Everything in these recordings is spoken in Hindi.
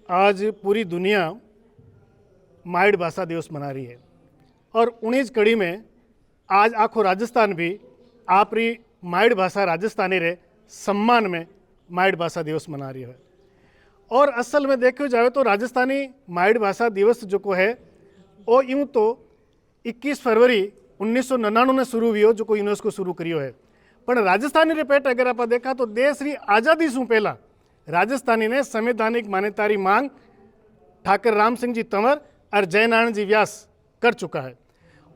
आज पूरी दुनिया माइड भाषा दिवस मना रही है और उन्हीं कड़ी में आज आखो राजस्थान भी आपरी माइड भाषा राजस्थानी रे सम्मान में माइड भाषा दिवस मना रही है। और असल में देखो जाए तो राजस्थानी माइड भाषा दिवस जो को है वो यूँ तो 21 फरवरी 1999 ने शुरू हुई जो को यूनेस्को शुरू करियो है। पर राजस्थानी रे पेट अगर आप देखा तो देश री आज़ादी शू पहला राजस्थानी ने संवैधानिक मान्यता री मांग ठाकर राम सिंह जी तंवर और जयनारायण जी व्यास कर चुका है।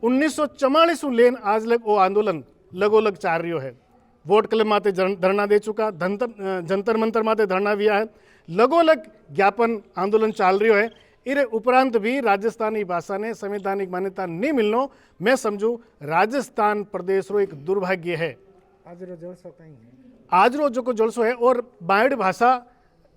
1944 लेन आज लग वो आंदोलन लगोलग चाल रही है। वोट क्लब माते धरना दे चुका, जंतर मंतर माते धरना भी है, लगोलग ज्ञापन आंदोलन चाल रही है। इरे उपरांत भी राजस्थानी भाषा ने संवैधानिक मान्यता नहीं मिलनो मैं समझू राजस्थान प्रदेश रो एक दुर्भाग्य है। आज रो जो को जलसो है और माइड भाषा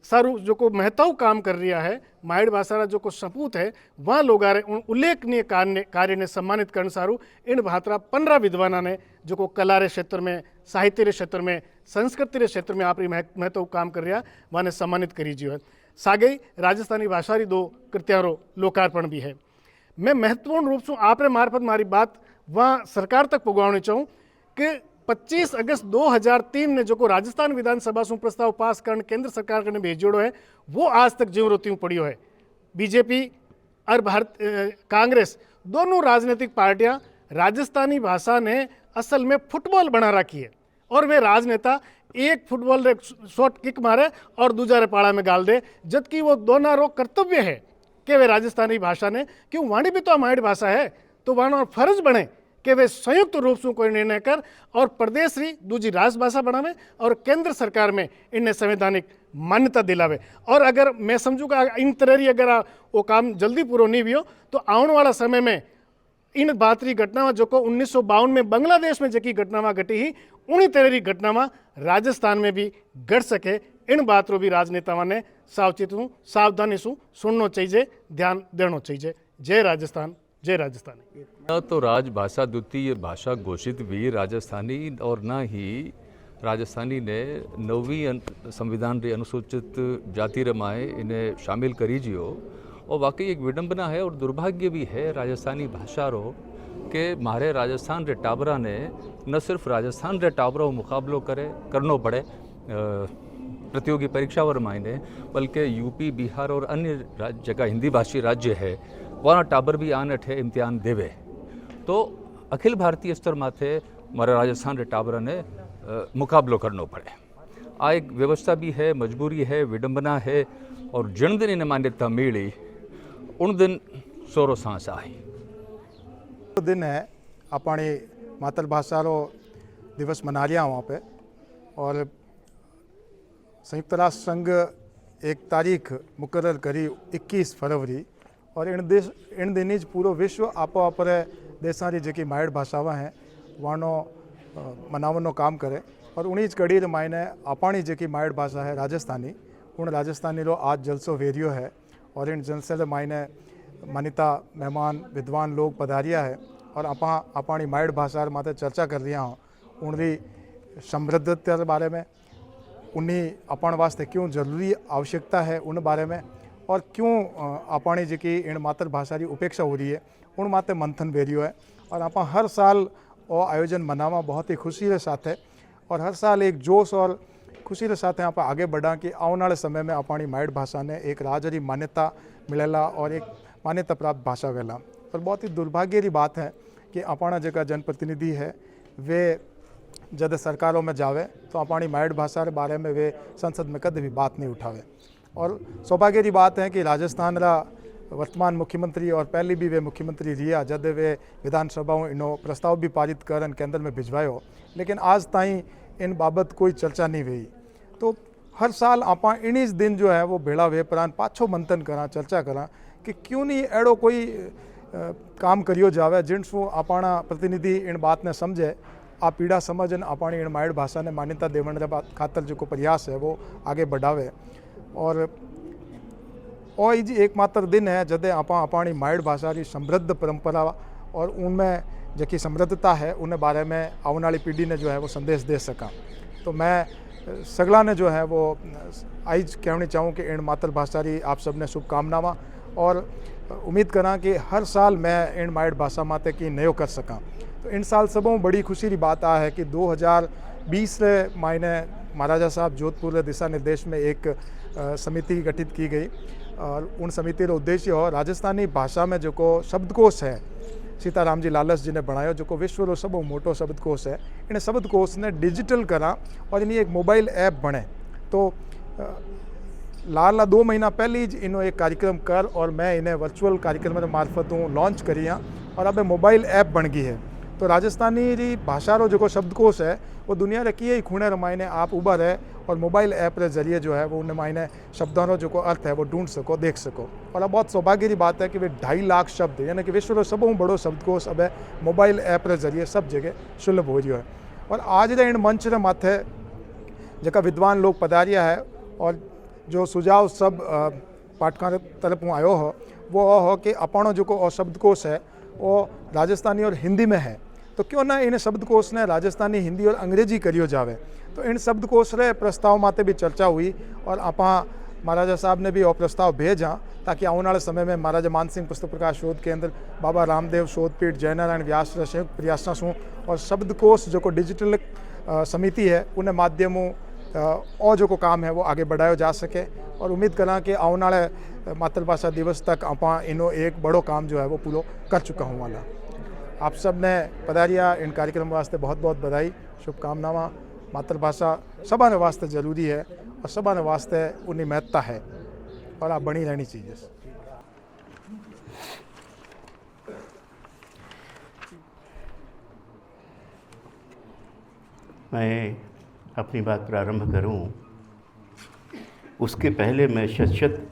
सारू जो को महत्व काम कर रहा है, माइड भाषा रा जो को सपूत है वहाँ लोग उल्लेखनीय कार्य ने सम्मानित करने सारू इन भातरा 15 विद्वाना ने जो को कला रे क्षेत्र में, साहित्य रे क्षेत्र में, संस्कृति रे क्षेत्र में आपरी महत्व काम कर रहा वहाँ ने सम्मानित करी जो है। सागे राजस्थानी भाषा री 2 कृतियारो लोकार्पण भी है। मैं महत्वपूर्ण रूप से आपरे मार्फत मारी बात वहाँ सरकार तक पुगावनी चाहूँ कि 25 अगस्त 2003 ने जो को राजस्थान विधानसभा से प्रस्ताव पास कर केंद्र सरकार ने भेजोड़ो है वो आज तक ज्यों रोत्यों पड़ियो है। बीजेपी और कांग्रेस दोनों राजनीतिक पार्टियां राजस्थानी भाषा ने असल में फुटबॉल बना रखी है और वे राजनेता एक फुटबॉल रे शॉट किक मारे और दूसरे रे पाड़ा में गाल दे, जबकि वो दोनों रो कर्तव्य है कि वे राजस्थानी भाषा ने क्यों वाणी भी तो हमारी भाषा है तो वहाँ फर्ज बने कि वे संयुक्त रूप से कोई निर्णय कर और प्रदेश री दूसरी राजभाषा बनावे और केंद्र सरकार में इन्हें संवैधानिक मान्यता दिलावे। और अगर मैं समझूंगा इन तरह अगर वो काम जल्दी पूरा नहीं भी हो तो आने वाला समय में इन बात री घटना जो को 1952 में बांग्लादेश में जकी घटना घटी ही उन्हीं तरह की घटना राजस्थान में भी घट सके। इन बात रो भी राजनेताओं ने सावधानी से सुनना चाहिए, ध्यान देना चाहिए। जय राजस्थान, जय राजस्थानी। न तो राजभाषा द्वितीय भाषा घोषित भी राजस्थानी और न ही राजस्थानी ने 9वीं संविधान रे अनुसूचित जाति रमाए इन्हें शामिल करी जियो। और वाकई एक विडंबना है और दुर्भाग्य भी है राजस्थानी भाषा रो कि मारे राजस्थान रे टाबरा ने न सिर्फ राजस्थान रे टाबरा मुकाबलो करनो पड़े प्रतियोगी परीक्षा वर मायने, बल्कि यूपी, बिहार और अन्य जगह हिंदी भाषी राज्य है वहाँ टाबर भी आन अठे इम्तिहान देवे। तो अखिल भारतीय स्तर माथे मारे राजस्थान रे टाबरा ने मुकाबलो करनो पड़े। आ एक व्यवस्था भी है, मजबूरी है, विडंबना है। और जिन दिन इन्हें मान्यता मिली उन दिन सोरो सांस आई। दिन है अपनी मातृभाषा रो दिवस मना लिया वहाँ पे। और संयुक्त राष्ट्र संघ एक तारीख मुकर्रर करी 21 फरवरी और इन दिन पूरो विश्व आपो आपरे देशा री जी माइड भाषावां हैं वानो मनावनो काम करे। और उन्हीं कड़ी मायने अपनी जी माइड भाषा है राजस्थानी, उन राजस्थानी रो आज जलसो वेरियो है। और इन जलसे मायने मान्यता मेहमान विद्वान लोग पधारिया है और अपनी माइड भाषा माते चर्चा कर रहा हूँ उनकी समृद्धता के बारे में, उन्हीं अपन वास्ते क्यों जरूरी आवश्यकता है उन बारे में और क्यों अपनी जी इन मातृभाषा की उपेक्षा हो रही है उन माते मंथन वेरियो है। और आप हर साल वो आयोजन मनावा बहुत ही खुशी के साथ है और हर साल एक जोश और खुशी के साथ आप आगे बढ़ा कि आने वाले समय में अपनी माइड भाषा ने एक राज्य मान्यता मिलेला और एक मान्यता प्राप्त भाषा वेला। और बहुत ही दुर्भाग्य की बात है कि अपना जगह जनप्रतिनिधि है वे जब सरकारों में जावे तो अपनी माइड भाषा के बारे में वे संसद में कभी भी बात नहीं उठावे। और सौभाग्य की बात है कि राजस्थान रा वर्तमान मुख्यमंत्री और पहले भी वे मुख्यमंत्री रिया जब वे विधानसभाओं इनो प्रस्ताव भी पारित कर केंद्र में भिजवायो, लेकिन आज ताई इन बाबत कोई चर्चा नहीं हुई। तो हर साल आप इन दिन जो है वो भेड़ा वे परान पाछो मंथन करा, चर्चा करा कि क्यों नहीं एड़ो कोई काम करियो जावे जिनसू अपना प्रतिनिधि इन बात ने समझे, आ पीड़ा समझन अपनी इन माइड भाषा ने मान्यता देवन खातर जो प्रयास है वो आगे बढ़ावे। और जी एकमात्र दिन है जब आप अपनी माइड भाषा की समृद्ध परंपरा और उनमें जी समृद्धता है उन बारे में आने वाली पीढ़ी ने जो है वो संदेश दे सका। तो मैं सगला जो है वो आज कहनी चाहूँ कि इन मातृभाषा री आप सबने शुभकामनावां और उम्मीद करा कि हर साल मैं इन माइट भाषा माते की नयो कर सका। तो इन साल सबों बड़ी खुशी की बात आ है कि 2020 रे मायने महाराजा साहब जोधपुर दिशा निर्देश में एक समिति गठित की गई और उन समिति रो उद्देश्य हो राजस्थानी भाषा में जो को शब्दकोश है सीताराम जी लालस जी ने बनायो जो को विश्व रो सब मोटो शब्दकोश है। इन शब्दकोश ने डिजिटल करा और इन्हें एक मोबाइल ऐप बने। तो लाल 2 महीना पहले ही इन्हों एक कार्यक्रम कर और मैं इन्हें वर्चुअल कार्यक्रम के मार्फत लॉन्च करी और अब मोबाइल ऐप बन गई है। तो राजस्थानी री भाषा रो जो शब्दकोश है वो दुनिया रे किए ही खूणे रमायने आप उभर है और मोबाइल ऐप रे जरिए जो है वो उन मायने शब्दों रो जो अर्थ है वो ढूंढ सको देख सको। और अब बहुत सौभाग्य की बात है कि वे 2.5 लाख शब्द यानी कि विश्व रो सबों बड़ो शब्दकोश अब मोबाइल ऐप रे जरिए सब जगह सुलभ हो रही है। और आज रे इन मंच रे माथे जका विद्वान लोग पधारिया है और जो सुझाव सब पाठकों तरफ आयो हो वो हो कि अपनो जो शब्दकोश है वो राजस्थानी और हिंदी में है। तो क्यों ना इन शब्दकोश ने राजस्थानी हिंदी और अंग्रेजी करियो जावे। तो इन शब्दकोश रे प्रस्ताव माते भी चर्चा हुई और आपा महाराजा साहब ने भी वो प्रस्ताव भेजा ताकि आने वाले समय में महाराजा मानसिंह पुस्तक प्रकाश शोध केंद्र बाबा रामदेव शोधपीठ जयनारायण व्यास संयुक्त प्रयासों से और शब्दकोश जो डिजिटल समिति है उन माध्यमों और जो काम है वो आगे बढ़ाया जा सके। और उम्मीद करा कि आने वाले मातृभाषा दिवस तक आपा इनो एक बड़ो काम जो है वो पूरा कर चुका हूँ वाला। आप सब ने पधारिया इन कार्यक्रम वास्ते बहुत बहुत बधाई शुभकामनावां। मातृभाषा सभा ने वास्ते जरूरी है और सभा ने वास्ते उनकी महत्ता है और आप बनी रहनी चाहिए। मैं अपनी बात प्रारंभ करूं उसके पहले मैं शत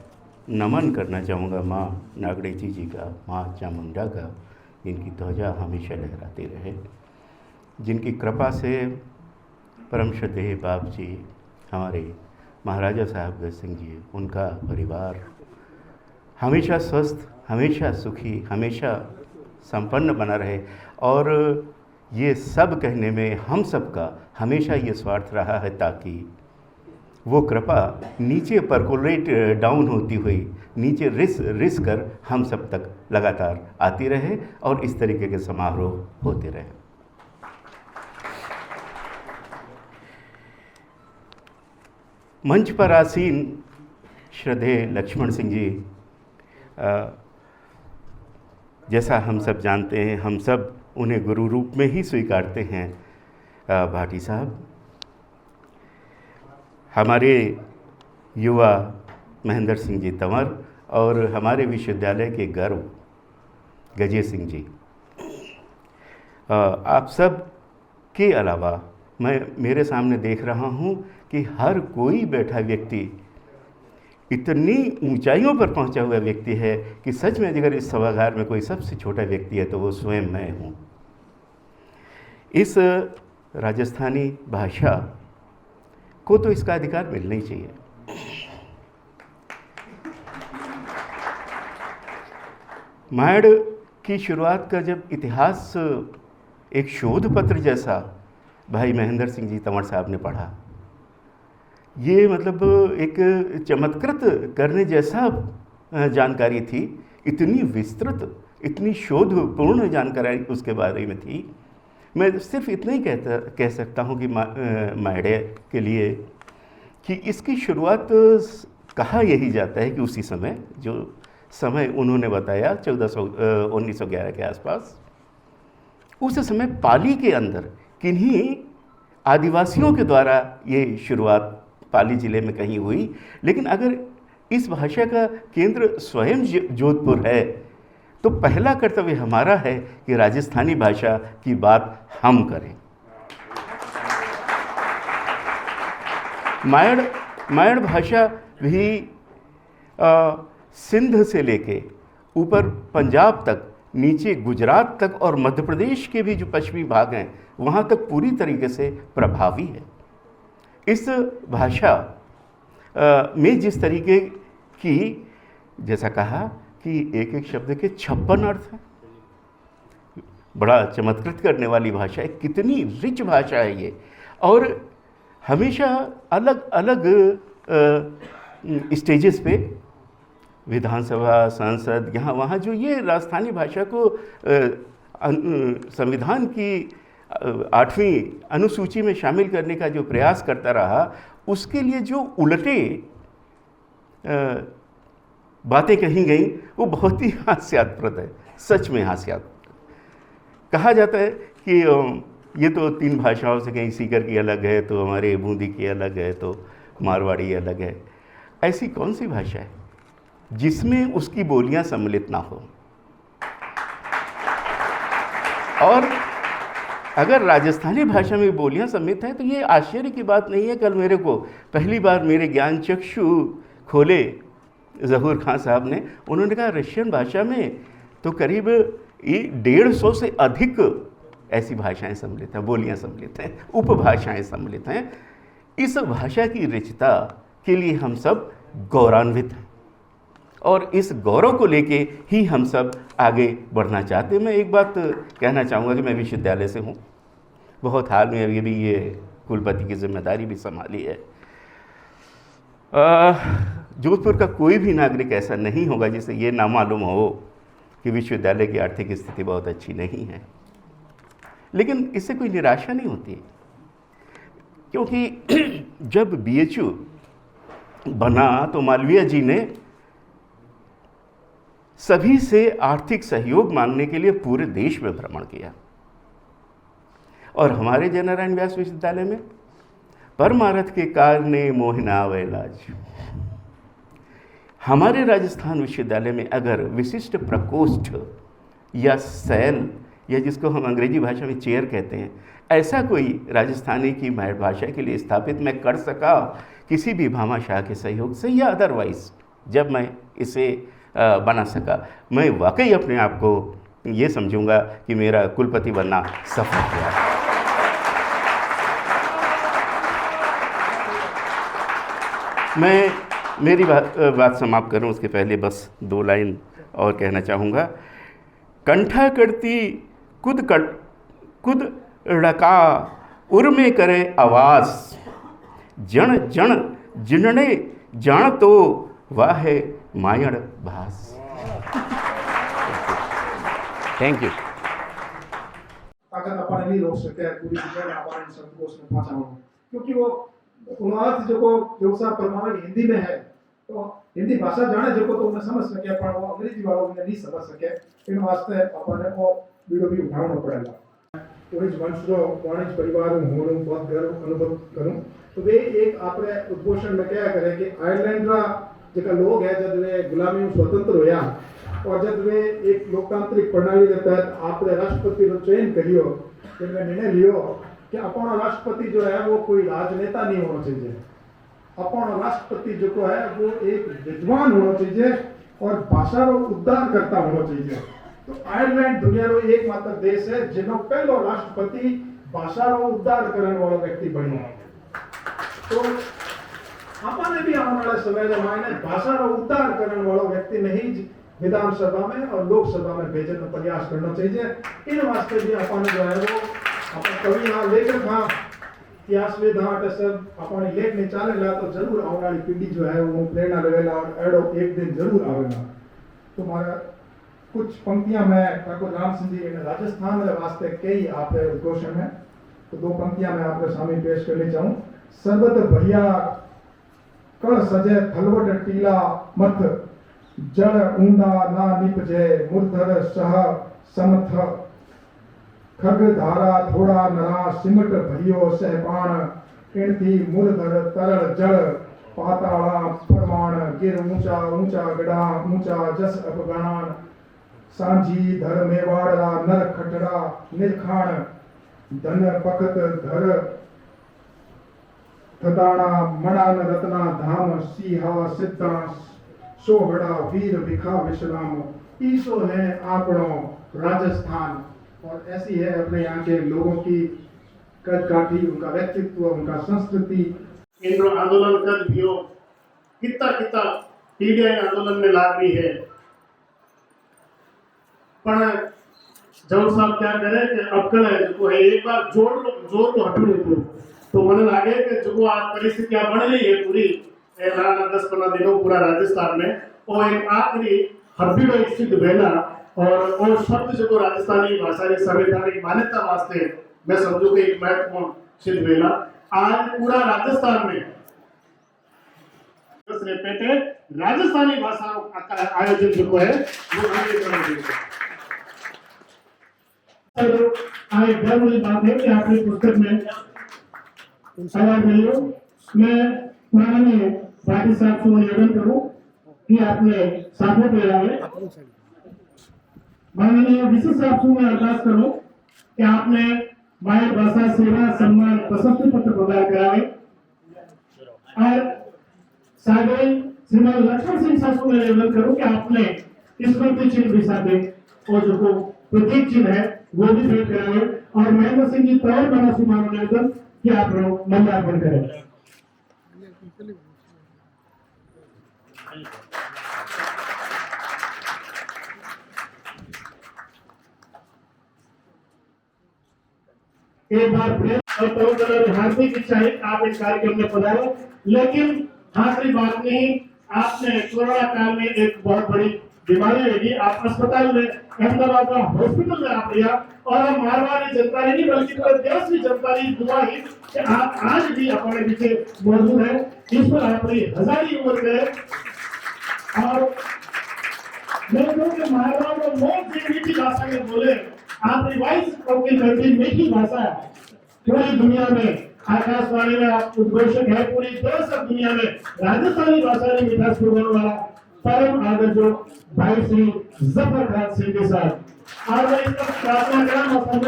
नमन करना चाहूँगा माँ नागड़ेची जी का, माँ चामुंडा का, जिनकी ध्वजा हमेशा लहराती रहे, जिनकी कृपा से परम श्रद्धेय बाप जी हमारे महाराजा साहब गज सिंह जी, उनका परिवार हमेशा स्वस्थ, हमेशा सुखी, हमेशा संपन्न बना रहे। और ये सब कहने में हम सबका हमेशा ये स्वार्थ रहा है ताकि वो कृपा नीचे परकोलेट डाउन होती हुई नीचे रिस कर हम सब तक लगातार आती रहे और इस तरीके के समारोह होते रहे। मंच पर आसीन श्रद्धेय लक्ष्मण सिंह जी, जैसा हम सब जानते हैं, हम सब उन्हें गुरु रूप में ही स्वीकारते हैं। भाटी साहब हमारे युवा महेंद्र सिंह जी तंवर और हमारे विश्वविद्यालय के गर्व गजे सिंह जी, आप सब के अलावा मैं मेरे सामने देख रहा हूँ कि हर कोई बैठा व्यक्ति इतनी ऊंचाइयों पर पहुंचा हुआ व्यक्ति है कि सच में अगर इस सभागार में कोई सबसे छोटा व्यक्ति है तो वो स्वयं मैं हूँ। इस राजस्थानी भाषा को तो इसका अधिकार मिलना ही चाहिए। मायड़ की शुरुआत का जब इतिहास एक शोध पत्र जैसा भाई महेंद्र सिंह जी तंवर साहब ने पढ़ा, ये मतलब एक चमत्कृत करने जैसा जानकारी थी। इतनी विस्तृत, इतनी शोधपूर्ण जानकारी उसके बारे में थी। मैं सिर्फ इतना ही कह सकता हूँ कि मायड़े के लिए कि इसकी शुरुआत कहा यही जाता है कि उसी समय, जो समय उन्होंने बताया 1911 के आसपास, उस समय पाली के अंदर किन्हीं आदिवासियों के द्वारा ये शुरुआत पाली जिले में कहीं हुई। लेकिन अगर इस भाषा का केंद्र स्वयं जोधपुर है तो पहला कर्तव्य हमारा है कि राजस्थानी भाषा की बात हम करें। मायड़ भाषा भी सिंध से लेके ऊपर पंजाब तक, नीचे गुजरात तक और मध्य प्रदेश के भी जो पश्चिमी भाग हैं वहाँ तक पूरी तरीके से प्रभावी है। इस भाषा में जिस तरीके की, जैसा कहा कि एक एक शब्द के 56 अर्थ हैं, बड़ा चमत्कृत करने वाली भाषा है। कितनी रिच भाषा है ये। और हमेशा अलग अलग स्टेजेस पे, विधानसभा, संसद, यहाँ वहाँ जो ये राजस्थानी भाषा को संविधान की 8वीं अनुसूची में शामिल करने का जो प्रयास करता रहा, उसके लिए जो उलटे बातें कही गई वो बहुत ही हास्यास्पद है, सच में हास्यास्पद। कहा जाता है कि ये तो 3 भाषाओं से, कहीं सीकर की अलग है तो हमारे बूंदी की अलग है तो मारवाड़ी अलग है। ऐसी कौन सी भाषा है जिसमें उसकी बोलियां सम्मिलित ना हो? और अगर राजस्थानी भाषा में बोलियां सम्मिलित हैं तो ये आश्चर्य की बात नहीं है। कल मेरे को पहली बार मेरे ज्ञान चक्षु खोले ज़हूर खान साहब ने, उन्होंने कहा रशियन भाषा में तो करीब 150 से अधिक ऐसी भाषाएं सम्मिलित हैं, बोलियां सम्मिलित हैं, उपभाषाएं सम्मिलित हैं। इस भाषा की रचना के लिए हम सब गौरवान्वित हैं और इस गौरव को लेके ही हम सब आगे बढ़ना चाहते हैं। मैं एक बात कहना चाहूँगा कि मैं विश्वविद्यालय से हूँ, बहुत हाल में अभी भी ये कुलपति की जिम्मेदारी भी संभाली है। जोधपुर का कोई भी नागरिक ऐसा नहीं होगा जिसे ये ना मालूम हो कि विश्वविद्यालय की आर्थिक स्थिति बहुत अच्छी नहीं है, लेकिन इससे कोई निराशा नहीं होती, क्योंकि जब BHU बना तो मालवीय जी ने सभी से आर्थिक सहयोग मांगने के लिए पूरे देश में भ्रमण किया और हमारे जयनारायण व्यास विश्वविद्यालय में परमारथ के कारणे मोहिना इलाज। हमारे राजस्थान विश्वविद्यालय में अगर विशिष्ट प्रकोष्ठ या सेल, या जिसको हम अंग्रेजी भाषा में चेयर कहते हैं, ऐसा कोई राजस्थानी की भाषा के लिए स्थापित मैं कर सका किसी भी भामाशाह के सहयोग से या अदरवाइज, जब मैं इसे बना सका, मैं वाकई अपने आप को ये समझूंगा कि मेरा कुलपति बनना सफल हुआ। मैं मेरी बात समाप्त करूं उसके पहले बस 2 लाइन और कहना चाहूँगा। कंठा करती कुद ड़का उर्मे करे आवाज़, जण जण जिनने जान तो वाहे मायण भास। Thank you. ताकत अपन नहीं रोक सकते पूरी दुनिया में अपन शब्द को उसमें पहुंचाओ, क्योंकि वो अनुवाद जो को व्यवसाय प्रमाण हिंदी में है, तो हिंदी भाषा जाने जो को तो उन्हें समझ सके, पर वो अंग्रेजी वालों ने नहीं समझ सके। इन वास्ते अपन को वीडियो भी उठाना पड़ेगा। ओरिज वंशरो वाणिज्य परिवार में होने बहुत गर्व अनुभव करूं, तो वे एक आपने उद्घोषण में क्या करे कि आयरलैंड रा जका लोग है जब वे गुलामी स्वतंत्र होया और जब वे एक लोकतांत्रिक प्रणाली के तहत आपने राष्ट्रपति रो चयन करियो, जब वे निर्णय लियो कि अपना राष्ट्रपति जो है वो कोई राजनेता नहीं होना चाहिए, अपना राष्ट्रपति जो को है वो एक विद्वान होना चाहिए और भाषा रो उद्धार करता होना चाहिए। तो आयरलैंड दुनिया रो एकमात्र देश है जिनो पहलो राष्ट्रपति भाषा रो उद्धार करने वाला व्यक्ति बनो। तो आपने भी आने वाले समय में भाषा रो उद्धार करने वाला व्यक्ति नहीं विधानसभा में और लोकसभा में भेजने का प्रयास करना चाहिए। इन वास्ते भी अपन जो है वो अपन कवि हाँ लेखक हाँ इतिहासविद हाँ सब अपन लेखने चाले ला तो जरूर आने वाली पीढ़ी जो है वो प्रेरणा लेवेला और एडो एक दिन जरूर आवेगा। तो हमारा कुछ पंक्तियां मैं ठाकुर राम सिंह जी ने राजस्थान के वास्ते कई आप उद्घोषण है, तो 2 पंक्तियां मैं आपके सामने पेश करनी चाहूँ। सर्वत भैया कण सजे थलवट टीला मथ, जड़ ऊंडा ना निपजे मूर्धर सह समथ, खग धारा थोड़ा नरा सिमट भइयो सहपाण, इणथी मूर्धर तरल जड़ पाताला परमाण, गिर ऊंचा ऊंचा गड़ा ऊंचा जस अपगणान, सांझी धर मेवाड़ा नर खटड़ा निर्खाण, धन पखत धर थदाना मणान रत्ना धाम, सीहा सिद्धा सोहड़ा वीर विखा विश्राम। ईसो है आपनो राजस्थान, और ऐसी है अपने यहाँ के लोगों की कद काठी, उनका व्यक्तित्व, उनका संस्कृति। इन आंदोलन कर दियो कितना कितना पीढ़ियां आंदोलन में लाग रही है, पर जब साहब क्या करे कि अबकल है जो है एक बार जोर तो हटू नहीं, तो મને લાગે કે જો આ પરિસ્થિતિઓ બની રહી है पूरी 10-15 दिनों पूरा राजस्थान में और एक आखिरी हब्बीडो स्थित वेला और शब्द जो राजस्थानी भाषा की संवैधानिक मान्यता वास्ते मैं समझू कि एक महत्वपूर्ण सिद्ध वेला आज पूरा राजस्थान में दूसरे पेटे राजस्थानी भाषा का आयोजन जो है वो आगे करना चाहिए। आज गर्व की बात है कि आपकी पुस्तक में सवाल मिले मैं माननीय भाटी साहब को निवेदन करूं कि आपने साथों पे आए माननीय विशेष साहब को मैं अरदास करूं कि आपने माय भाषा सेवा सम्मान प्रशस्ति पत्र प्रदान कराए और सागे श्रीमान लक्ष्मण सिंह साहब को मैं निवेदन करूं कि आपने स्मृति चिन्ह भी साथे और जो प्रतीक चिन्ह है वो भी भेंट कराए और महेंद्र सिंह जी तौर बना सुमान निवेदन कि आप लोग माल्यार्पण करें। एक बार फिर और तो हार्दिक इच्छा है आप इस कार्यक्रम में पधारो, लेकिन आखिरी बात नहीं, आपने कोरोना काल में एक बहुत बड़ी बीमारी लगी, आप अस्पताल में अहमदाबाद का हॉस्पिटल में आप लिया और हम मारवाड़ की जनता नहीं बल्कि पूरे देश की जनता की दुआ ही कि आप आज भी अपने पीछे मौजूद है। इस पर आपकी हजारी उम्र गए और मैं कहूँ कि मारवाड़ को बहुत मीठी भाषा में बोले आपकी वॉइस की कंट्री मीठी भाषा है पूरी दुनिया में आकाशवाणी में आप उद्घोषक है पूरी देश और दुनिया में राजस्थानी भाषा में मिठास बोलने वाला परम आदर जो भाई श्री जफर खान सिंह के साथ और मैं इसका प्रार्थना करा और पर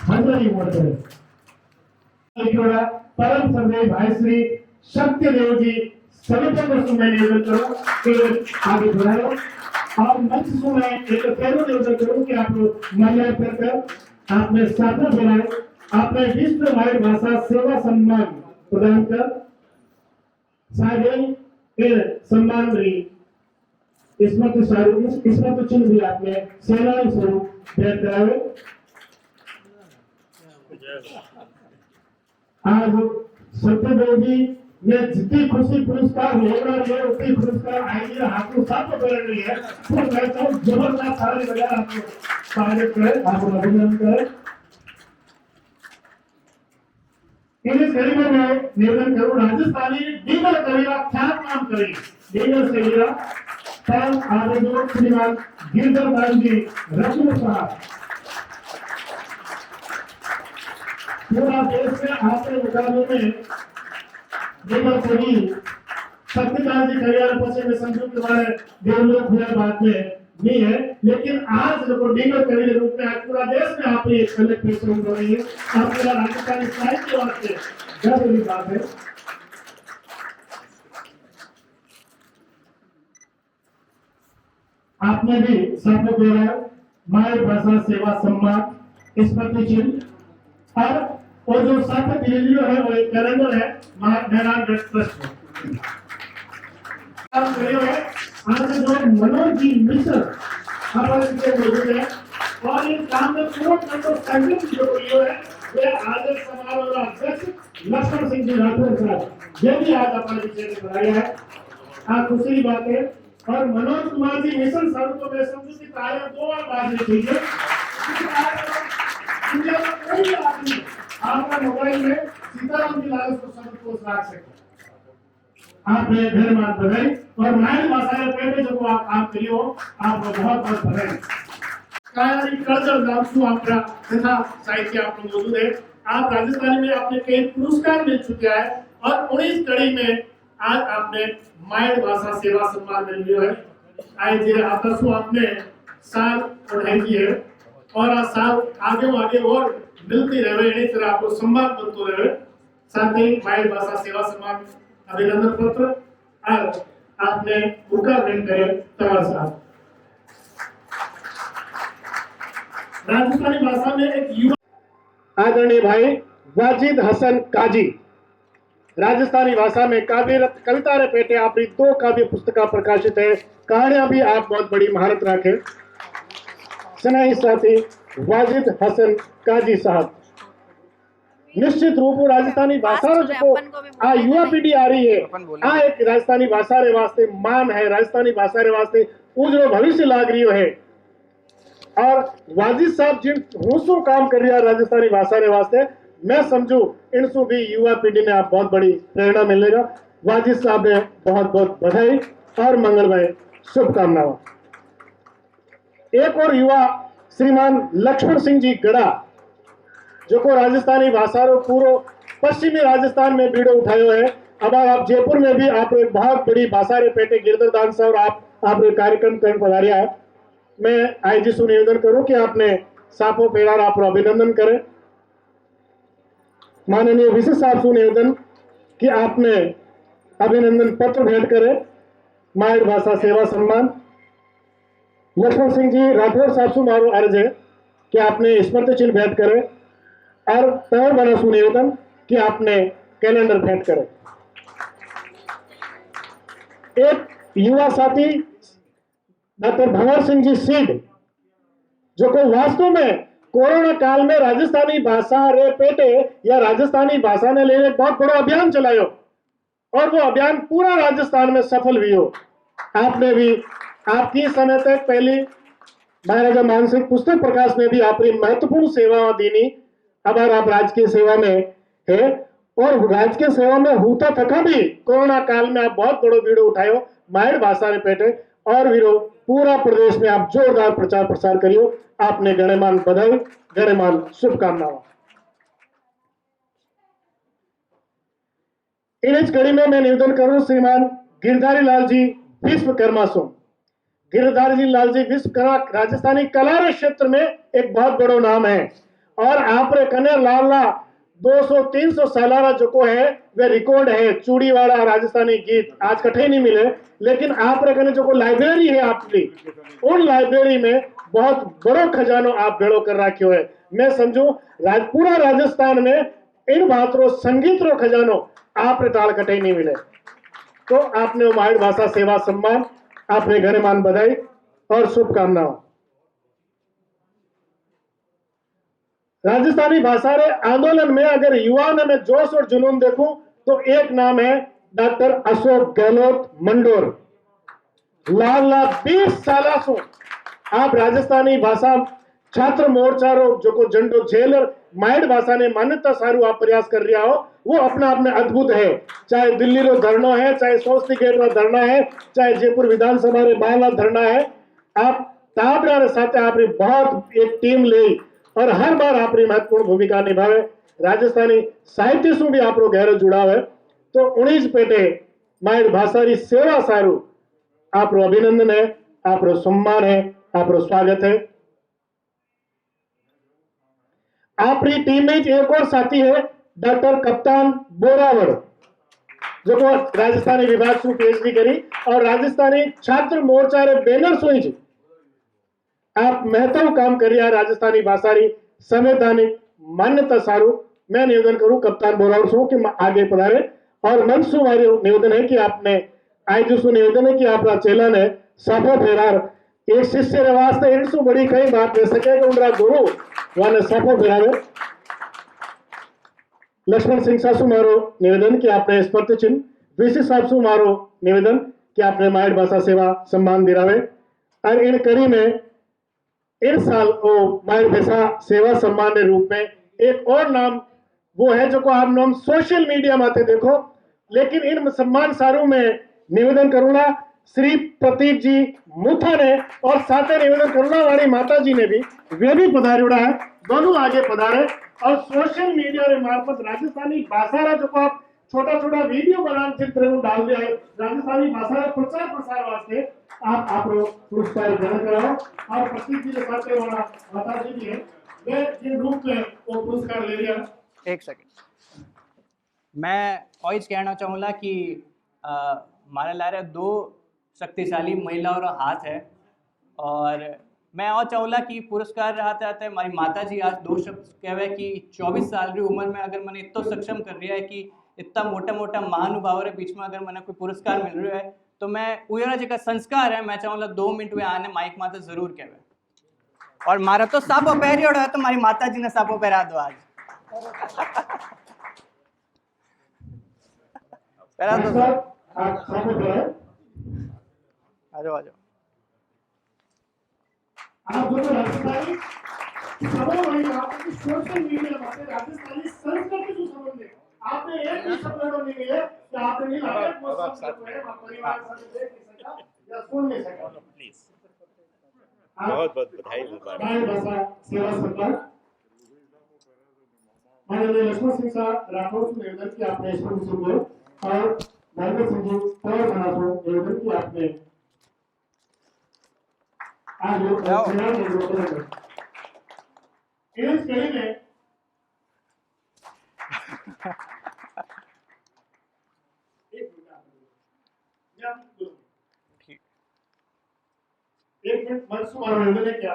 हजारी उम्र करें परम संजय भाई श्री सत्यदेव जी सभी को मैं निवेदन करूं कि आगे बढ़ाओ और मंच से मैं एक पहले निवेदन करूं कि आप लोग माल्यार्पण कर आपने साधना बनाए आपने विश्व माय भाषा सेवा सम्मान प्रदान कर सागे सम्मान स्मृति चिन्ह भी आपने सेनानी स्वरूप भेंट करावे। आज सत्यदेव जी ने जितनी खुशी पुरस्कार लेना है उतनी पुरस्कार आएगी आपको साथ में कर रही है तो मैं तो जबरदस्त सारे बजा आपको स्वागत करें आपको अभिनंदन करें। इस कड़ी में मैं निवेदन करूं राजस्थानी डींगर कविरा ख्यात नाम करें डींगर से मेरा पर आगे जो श्रीमान गिरधर दास जी रत्न साहब पूरा देश में आपके मुकाबले में डींगर कवि सत्यकाल जी करियर पछे में संयुक्त द्वारा देवलोक हुआ बात में नहीं है लेकिन आज जो डींगर कवि के रूप में आज पूरा देश में आप एक अलग पेशकश हो रही है आप पूरा राजस्थानी साहित्य के वास्ते गर्व की बात है। आपने भी सबको दे रहा माय भाषा सेवा सम्मान स्मृति चिन्ह और जो सार्थक रेडियो है वो एक कैलेंडर है महाराज ट्रस्ट है आज जो मनोज जी मिश्र हमारे पीछे मौजूद है और इस काम में कोर्ट नंबर 7 जो लियो है वे आज समारोह का अध्यक्ष लक्ष्मण सिंह जी राठौर साहब ये भी आज अपने पीछे बनाया है आज खुशी की बात है। और मनोज कुमार जी मिशन सर को मैं समझू कि तारे 2 बार बात कीजिए इंडिया में कोई भी आदमी आपका मोबाइल में सीताराम जी लाल को सब को रख सकते आपने घर मात बधाई और माय भाषा में पेटे जो आप करियो आपको बहुत बहुत बधाई। कायरी कल्चर नाम आपका तथा साहित्य आप मौजूद है आप राजस्थानी में आपने कई पुरस्कार मिल चुके हैं और 19 कड़ी में आज आपने माय भाषा सेवा सम्मान मिल लियो है आज जे आपको आपने साल बढ़ाई है और साल आगे और मिलती रहे इसी तरह आपको सम्मान बनते रहे साथ ही माय भाषा सेवा सम्मान अभिनंदन पत्र और आपने बुका भेंट करे तमाम साहब राजस्थानी भाषा में एक युवा आदरणीय भाई वाजिद हसन काजी राजस्थानी भाषा में काव्य रत्न कविता रे पेटे आपकी 2 काव्य पुस्तक प्रकाशित है कहानियां भी आप बहुत बड़ी महारत रखे स्नेही साथी वाजिद हसन काजी साहब निश्चित रूप में राजस्थानी भाषा जो आ युवा पीढ़ी आ रही है आ एक राजस्थानी भाषा रे वास्ते मान है, राजस्थानी भाषा रे वास्ते उजड़ो भविष्य लाग रही है। और वाजिद साहब जिन रूसों काम कर रहा है राजस्थानी भाषा रे वास्ते, मैं समझू इनसू भी युवा पीढ़ी ने आप बहुत बड़ी प्रेरणा मिलेगा। वाजिद साहब ने बहुत बहुत बधाई और मंगलमय शुभकामनाएं। एक और युवा श्रीमान लक्ष्मण सिंह जी गड़ा जो को राजस्थानी भाषा रो पूरो पश्चिमी राजस्थान में बीड़ो उठायो है। अब आप जयपुर में भी आप एक बहुत बड़ी भाषा रे पेटे गिरधर दान साहब आप कार्यक्रम कर पधारिया है। मैं आईजी से निवेदन करूं कि आपने सापो पेरार आप अभिनंदन करें। माननीय विशेष साहब से निवेदन कि आपने अभिनंदन पत्र भेंट करें। मायर भाषा सेवा सम्मान लक्ष्मण सिंह जी राठौर साहब से मारो अर्ज है कि आपने स्मृति चिन्ह भेंट करें और तवर बना सु निवेदन कि आपने कैलेंडर भेंट करें। एक युवा साथी डॉक्टर भंवर सिंह जी सीड जो को वास्तव में कोरोना काल में राजस्थानी भाषा रे पेटे या राजस्थानी भाषा ने लेने बहुत बड़ा अभियान चलायो और वो अभियान पूरा राजस्थान में सफल भी हो। आपने भी आपकी समय तक पहली महाराजा मानसिंह पुस्तक प्रकाश में भी आपकी महत्वपूर्ण सेवा दीनी। अब आप राजकीय सेवा में है और राजकीय सेवा में होता थका भी कोरोना काल में आप बहुत बड़ो बीड़ो उठायो मायर भाषा रे पेटे और वीरो पूरा प्रदेश में आप जोरदार प्रचार प्रसार करियो। आपने गणमान्य बधाई गणमान्य शुभकामनाएं। इस कड़ी में मैं निवेदन करूं श्रीमान गिरधारी लाल जी विश्वकर्मा सो। गिरधारी लाल जी विश्वकर्मा राजस्थानी कला रे क्षेत्र में एक बहुत बड़ो नाम है और आप रे कन्या लाला 200-300 सालारा जो को है वे रिकॉर्ड है चूड़ी वाला राजस्थानी गीत आज कठे नहीं मिले। लेकिन आप रे कने जो को लाइब्रेरी है आपकी उन लाइब्रेरी में बहुत बड़ो खजानो आप भेड़ो कर रखियो है। मैं समझू पूरा राजस्थान में इन बात रो संगीत रो खजानो आप रे टाल कटे नहीं मिले। तो आपने मायर भाषा सेवा सम्मान आपने गणमान्य बधाई और शुभकामनाएं। राजस्थानी भाषा रे आंदोलन में अगर युवाओं ने मैं जोश और जुनून देखूं तो एक नाम है डॉक्टर अशोक गहलोत मंडोर। लाल 20 साल से आप राजस्थानी भाषा छात्र मोर्चा रो जो को झंडो झेलर माइड भाषा ने मान्यता सारू आप प्रयास कर रहा हो वो अपना अपने अद्भुत है। चाहे दिल्ली रो धरना है, चाहे सोस्ती गेट रो धरना है, चाहे जयपुर विधानसभा रे बाला धरना है, आप ताबरा रे साथ आपरी बहुत एक टीम ले और हर बार आपरी महत्वपूर्ण भूमिका निभावे। राजस्थानी साहित्य से भी आप गहरो जुड़ाव है। तो 19 पेटे माइड भाषा री सेवा सारू आप अभिनंदन है, आप सम्मान है, आप स्वागत है। आपरी टीम में एक और साथी है डॉक्टर कप्तान बोरावड़ जो को राजस्थानी विभाग से पीएचडी करी और राजस्थानी छात्र मोर्चा रे बैनर सुई आप महत्व काम कर रहा राजस्थानी भाषा री संवैधानिक मान्यता सारू। मैं निवेदन करूं कप्तान बोरावड़ सो कि आगे पधारे और मंच सु मारे निवेदन है कि आपने आईजी सु निवेदन है कि आप चेला ने साफो फेरार एक शिष्य रे वास्ते इनसु बड़ी कई बात ले सके कि उनरा गुरु वाने साफो फेरावे। लक्ष्मण सिंह सासू मारो निवेदन कि आपने स्मृति चिन्ह, वीसी साहब सु मारो निवेदन कि आपने माइड भाषा सेवा सम्मान दिलावे। और इन कड़ी में इन साल माइड भाषा सेवा सम्मान के रूप में एक और नाम वो है जो को आप नाम सोशल मीडिया माते देखो। लेकिन इन सम्मान सारू में निवेदन करूंगा श्री प्रतीक जी मुथा ने और साथ निवेदन करुणा वाली माता जी ने भी वे भी पधारियोड़ा है। दोनों आगे पधारे और सोशल मीडिया रे मार्फत राजस्थानी भाषा रा जो आप छोटा छोटा वीडियो बना चित्र डाल दिया है राजस्थानी भाषा रा प्रचार प्रसार वास्ते आप पुरस्कार ग्रहण कराओ। और प्रतीक जी के साथ वाला माता जी भी है वे जिन रूप में वो पुरस्कार ले लिया। एक सेकंड मैं और कहना चाहूँगा कि हमारे लारे 2 शक्तिशाली महिलाओं का हाथ है और मैं और चाहूँगा कि पुरस्कार आते आते हमारी माता जी आज 2 शब्द कहवे कि 24 साल की उम्र में अगर मैंने इतना सक्षम कर रहा है कि इतना मोटा मोटा महानुभाव के बीच में अगर मैंने कोई पुरस्कार मिल रहा है तो मैं उरा जो संस्कार है मैं चाहूँगा 2 मिनट में आने माइक माता जरूर कहवे। और मारा तो सापो पहरियोड़ है तो हमारी माता जी ने सापो पहरा दो आज। पहला तो सर आप सामने बढ़ाए। आ जाओ। आप जो राजस्थानी सबों वही आपकी सोशल मीडिया में राजस्थानी संस्कृति जो संबंधित आपने एक भी शब्द नहीं मिले कि आपने नहीं लगा वो शब्द है आप परिवार के साथ देख नहीं सका या सुन नहीं सका। प्लीज बहुत बहुत बधाई माननीय भाषा सेवा सत्कार माननीय लक्ष्मण सिंह साहब राठौर से निवेदन कि आपने इस पर सुन और धर्मेंद्र सिंह जी पवार बना को निवेदन कि आपने आज लोग इस कड़ी में एक मिनट मनसूख और निवेदन है क्या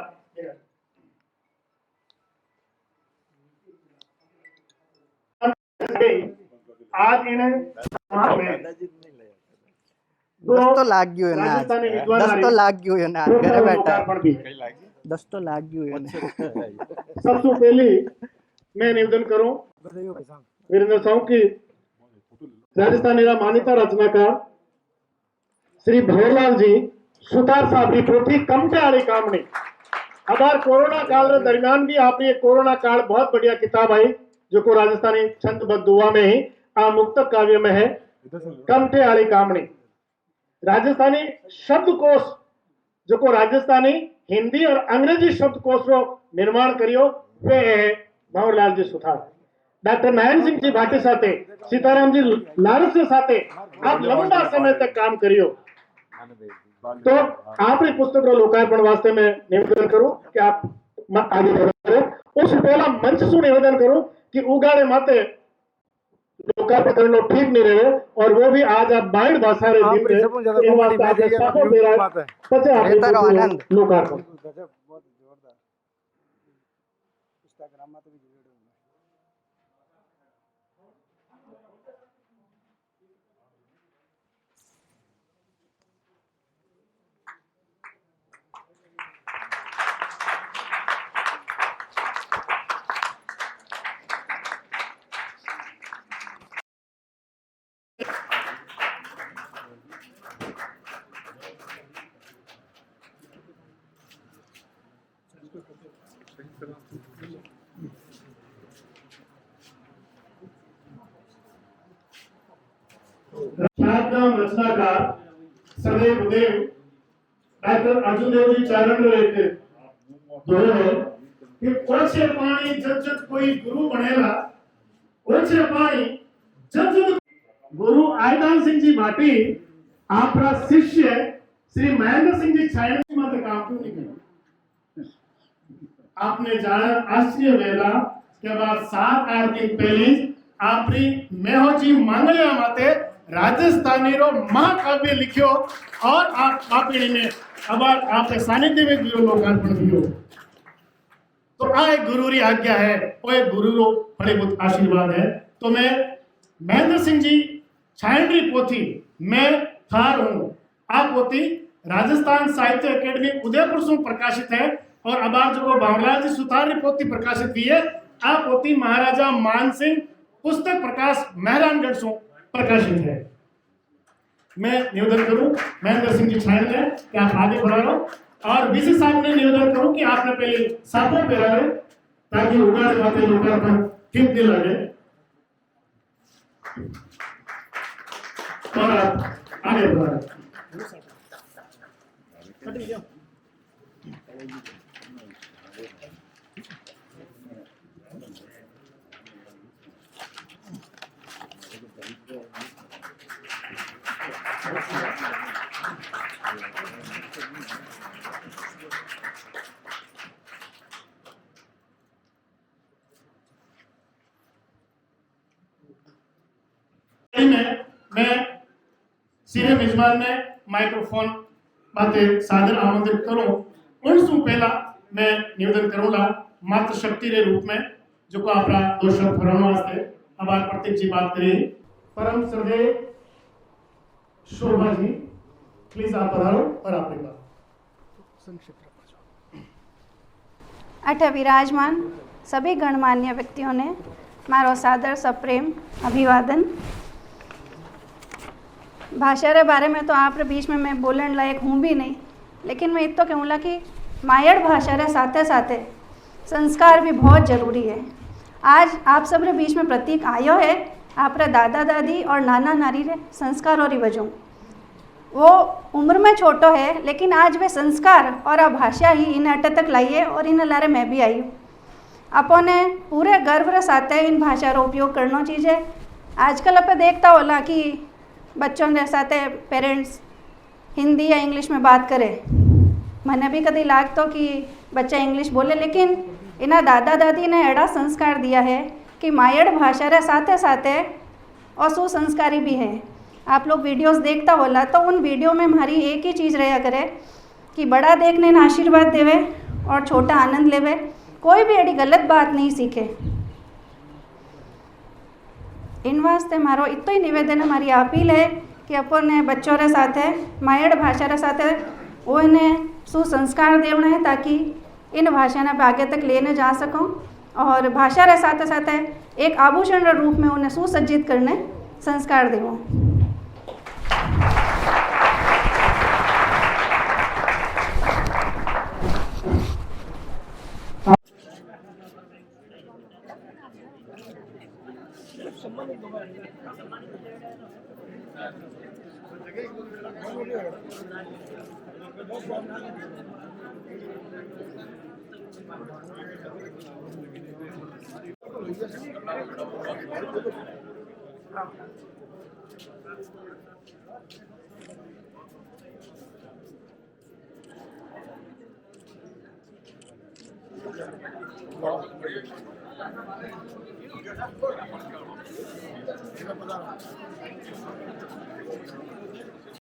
आज इन्हें दस तो लाग गयो है ना, 10 तो लाग गयो है ना, घर बैठा 10 तो लाग गयो है ना। सबसे पहले मैं निवेदन करूं वीरेंद्र साहू की राजस्थानी रा मान्यता रचनाकार श्री भंवरलाल जी सुतार साहब की पोथी कमटे वाली कामनी अबार कोरोना काल रे दरमियान भी आपने ये कोरोना काल बहुत बढ़िया किताब आई जो को राजस्थानी छंदबद्ध दुआ में ही आ मुक्तक काव्य में है कमटे वाली कामनी। राजस्थानी शब्दकोश जो को राजस्थानी हिंदी और अंग्रेजी शब्दकोश रो निर्माण करियो वे है भंवरलाल जी सुतार। डॉक्टर नारायण सिंह जी भाटी साथे सीताराम जी लारस के साथे आप लंबा समय तक काम करियो तो आपकी पुस्तक रो लोकार्पण वास्ते मैं निवेदन करूं कि आप आगे बढ़ो। उस पहला मंच से निवेदन करूं कि उगाड़े माते लोकार्पण करना ठीक नहीं रहे और वो भी आज आप बाइंड भाषा रे दिन पे इन वास्ते आप साफो दे रहा है पचे आप लोकार्पण ख्यातनाम रचनाकार सदैव देव डॉक्टर अर्जुन देव जी चारण लेके दोहे है कि ओछे पानी जब जब कोई गुरु बनेला ओछे पानी जब जब गुरु आयदान सिंह जी भाटी आपका शिष्य श्री महेंद्र सिंह जी छायन मत काम क्यों नहीं किया आपने जाना आश्चर्य वेला के बाद 7-8 दिन पहले आपरी मेहोजी मांगलिया माते राजस्थानी रो महाकाव्य लिखियो और आप आपणी में अब आपके सानिध्य में भी लोकार्पण कियो तो आ एक गुरु री आज्ञा है वो एक गुरु रो बड़े बहुत आशीर्वाद है। तो मैं महेंद्र सिंह जी छायंडी पोथी मैं थार हूँ आ पोथी राजस्थान साहित्य अकेडमी उदयपुर से प्रकाशित है और अब आज जो भंवरलाल जी सुतार की पोथी प्रकाशित हुई है आ पोथी महाराजा मानसिंह पुस्तक प्रकाश मेहरानगढ़ से प्रकाशित है। मैं निवेदन करूं महेंद्र सिंह जी छायन ने कि आप आगे बढ़ा लो और विशेष साहब ने निवेदन करूं कि आपने पहले साफा पहरा ले ताकि उगाड़ बातें लोकार्पण ठीक नहीं लगे और आगे बढ़ा मैं सीधे मेजबान ने माइक्रोफोन बातें सादर आमंत्रित करूं उनसे पहला मैं निवेदन करूंगा मातृ शक्ति के रूप में जो को अपना दो शब्द फरमाने वास्ते अब आप प्रत्येक जी बात करें परम श्रद्धेय शोभा जी प्लीज आप पधारो और आपकी बात संक्षिप्त अठ विराजमान सभी गणमान्य व्यक्तियों ने मारो सादर सप्रेम अभिवादन। भाषा रे बारे में तो आप रे बीच में मैं बोलने लायक हूँ भी नहीं, लेकिन मैं इतो कहूँला कि मायड़ भाषा रे साथे साथे संस्कार भी बहुत ज़रूरी है। आज आप सब रे बीच में प्रतीक आयो है आप रे दादा दादी और नाना नानी रे संस्कारों री वजह। वो उम्र में छोटो है, लेकिन आज वे संस्कार और आ भाषा ही इन्हें अटे तक लाई है और इन्हें लारे मैं भी आई हूँ। अपने पूरे गर्व रे साथे इन भाषा रो उपयोग करना चाहिए। आजकल आप देखता होला कि बच्चों के साथ पेरेंट्स हिंदी या इंग्लिश में बात करें। मैंने भी कभी लागतो कि बच्चा इंग्लिश बोले, लेकिन इन्हें दादा दादी ने एड़ा संस्कार दिया है कि मायड़ भाषा रे साथे साथे और सुसंस्कारी भी है। आप लोग वीडियोस देखता होला तो उन वीडियो में हमारी एक ही चीज़ रहा करे कि बड़ा देखने ना आशीर्वाद देवे और छोटा आनंद लेवे, कोई भी एड़ी गलत बात नहीं सीखे। इन वास्ते मारो इतो ही निवेदन हमारी अपील है कि अपने बच्चों रे साथे मायड़ भाषा रे साथे वो इन्हें सुसंस्कार देना है ताकि इन भाषा ने आगे तक लेने जा सकूँ और भाषा रे साथे साथे एक आभूषण रे रूप में उन्हें सुसज्जित करने संस्कार देवो।